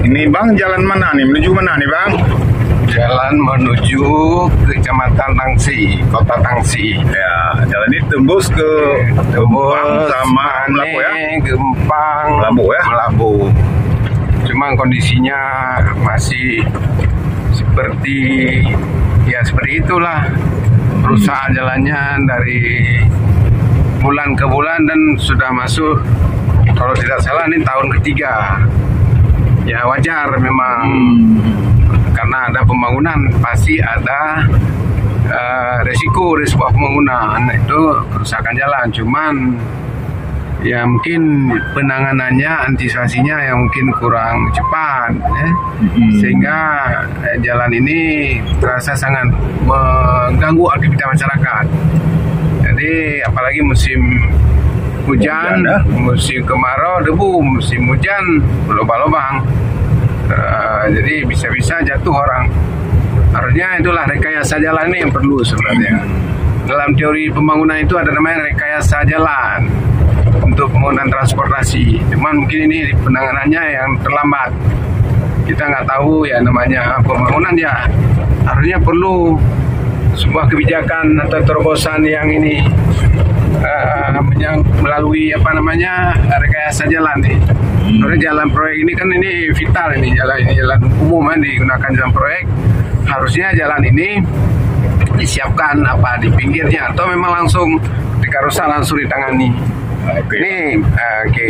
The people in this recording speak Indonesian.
Ini Bang, jalan mana nih? Menuju mana nih Bang? Jalan menuju Kecamatan Tangsi, Kota Tangsi. Ya, jalan ini tembus ke Gempang sama Melabu ya? Gempang, Melabu ya? Melabu. Cuma kondisinya masih seperti itulah. Rusak jalannya dari bulan ke bulan dan sudah masuk, kalau tidak salah ini tahun ketiga. Ya wajar memang, karena ada pembangunan pasti ada resiko dari sebuah pembangunan, itu kerusakan jalan. Cuman ya mungkin penanganannya, antisipasinya yang mungkin kurang cepat ya. Sehingga jalan ini terasa sangat mengganggu aktivitas masyarakat. Jadi apalagi musim hujan, musim kemarau debu, musim hujan lubang-lubang. Jadi bisa-bisa jatuh orang. Harusnya itulah rekayasa jalan ini yang perlu sebenarnya. Dalam teori pembangunan itu ada namanya rekayasa jalan untuk pembangunan transportasi. Cuman mungkin ini penanganannya yang terlambat. Kita nggak tahu ya, namanya pembangunan ya. Harusnya perlu sebuah kebijakan atau terobosan yang ini melalui rekayasa jalan nih. Karena jalan proyek ini kan ini vital, ini jalan umum kan digunakan jalan proyek. Harusnya jalan ini disiapkan apa di pinggirnya atau memang langsung ketika rusak langsung ditangani. Ini oke.